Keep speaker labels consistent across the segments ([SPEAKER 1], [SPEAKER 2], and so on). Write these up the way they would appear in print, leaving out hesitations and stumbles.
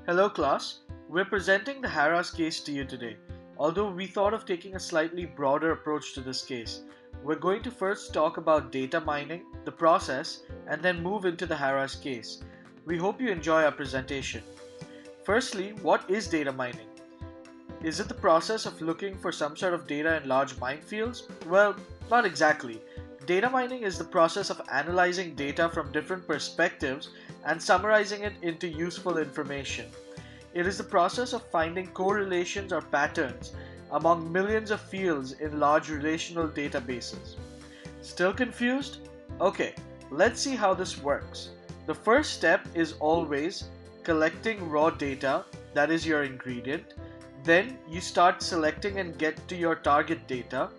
[SPEAKER 1] Hello class, we're presenting the Harrah's case to you today. Although we thought of taking a slightly broader approach to this case, we're going to first talk about data mining, the process, and then move into the Harrah's case. We hope you enjoy our presentation. Firstly, what is data mining? Is it the process of looking for some sort of data in large minefields? Well, not exactly. Data mining is the process of analyzing data from different perspectives and summarizing it into useful information. It is the process of finding correlations or patterns among millions of fields in large relational databases. Still confused? Okay, let's see how this works. The first step is always collecting raw data, that is your ingredient. Then you start selecting and get to your target data.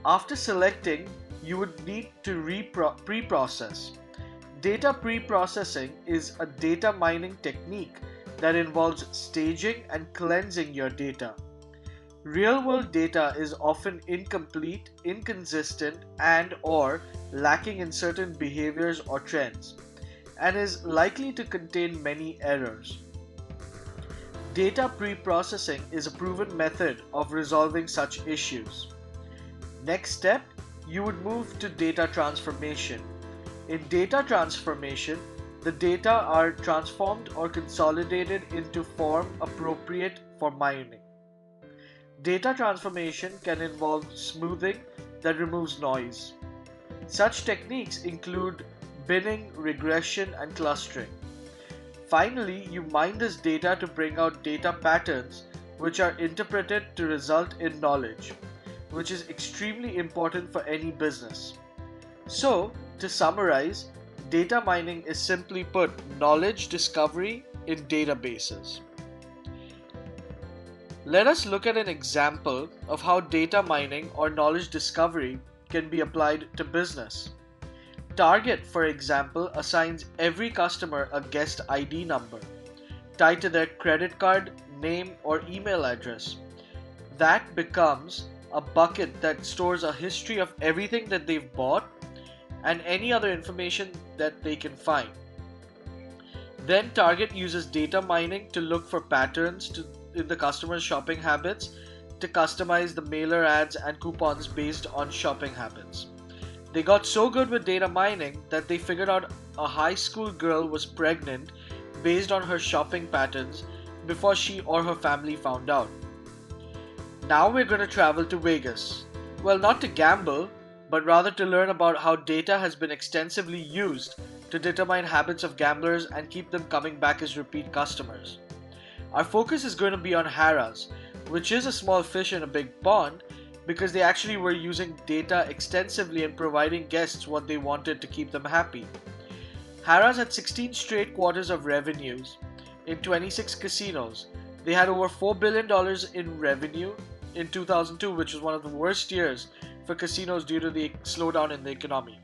[SPEAKER 1] After selecting, you would need to pre-process. Data pre-processing is a data mining technique that involves staging and cleansing your data. Real-world data is often incomplete, inconsistent, and/or lacking in certain behaviors or trends, and is likely to contain many errors. Data pre-processing is a proven method of resolving such issues. Next step, you would move to data transformation. In data transformation, the data are transformed or consolidated into form appropriate for mining. Data transformation can involve smoothing that removes noise. Such techniques include binning, regression, and clustering. Finally, you mine this data to bring out data patterns which are interpreted to result in knowledge, which is extremely important for any business. So, to summarize, data mining is simply put knowledge discovery in databases. Let us look at an example of how data mining or knowledge discovery can be applied to business. Target, for example, assigns every customer a guest ID number tied to their credit card, name, or email address. That becomes a bucket that stores a history of everything that they've bought and any other information that they can find. Then Target uses data mining to look for patterns in the customer's shopping habits to customize the mailer ads and coupons based on shopping habits. They got so good with data mining that they figured out a high school girl was pregnant based on her shopping patterns before she or her family found out. Now we're going to travel to Vegas. Well, not to gamble, but rather to learn about how data has been extensively used to determine habits of gamblers and keep them coming back as repeat customers. Our focus is going to be on Harrah's, which is a small fish in a big pond, because they actually were using data extensively and providing guests what they wanted to keep them happy. Harrah's had 16 straight quarters of revenues in 26 casinos. They had over $4 billion in revenue in 2002, which was one of the worst years for casinos due to the slowdown in the economy.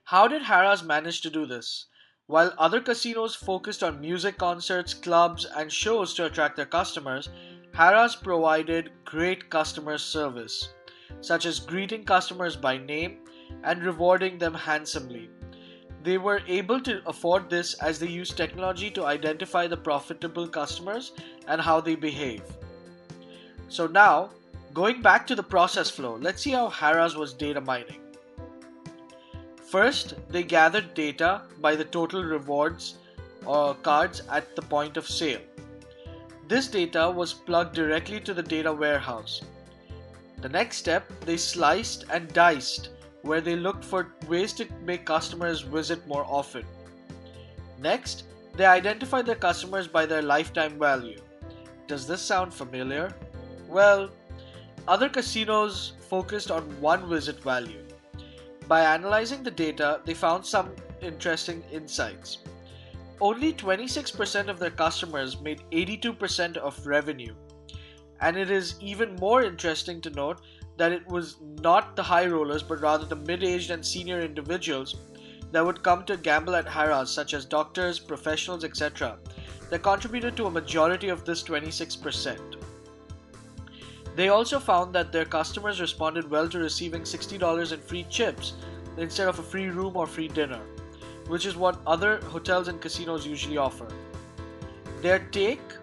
[SPEAKER 1] How did Harrah's manage to do this? While other casinos focused on music concerts, clubs, and shows to attract their customers, Harrah's provided great customer service, such as greeting customers by name and rewarding them handsomely. They were able to afford this as they used technology to identify the profitable customers and how they behave. So now, going back to the process flow, let's see how Harrah's was data mining. First, they gathered data by the total rewards or cards at the point of sale. This data was plugged directly to the data warehouse. The next step, they sliced and diced, where they looked for ways to make customers visit more often. Next, they identified their customers by their lifetime value. Does this sound familiar? Well, other casinos focused on one visit value. By analyzing the data, they found some interesting insights. Only 26% of their customers made 82% of revenue. And it is even more interesting to note that it was not the high rollers but rather the mid-aged and senior individuals that would come to gamble at Harrah's, such as doctors, professionals, etc., that contributed to a majority of this 26%. They also found that their customers responded well to receiving $60 in free chips instead of a free room or free dinner, which is what other hotels and casinos usually offer. Their take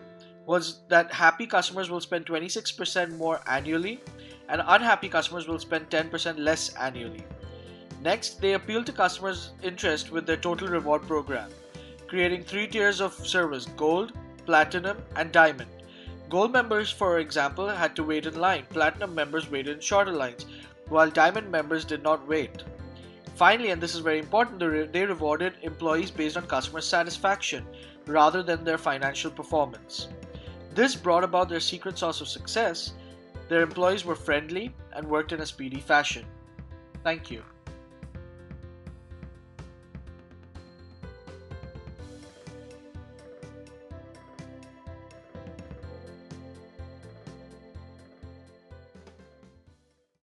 [SPEAKER 1] was that happy customers will spend 26% more annually and unhappy customers will spend 10% less annually. Next, they appealed to customers' interest with their total reward program, creating 3 tiers of service: Gold, Platinum, and Diamond. Gold members, for example, had to wait in line. Platinum members waited in shorter lines, while Diamond members did not wait. Finally, and this is very important, they rewarded employees based on customer satisfaction rather than their financial performance. This brought about their secret sauce of success. Their employees were friendly and worked in a speedy fashion. Thank you.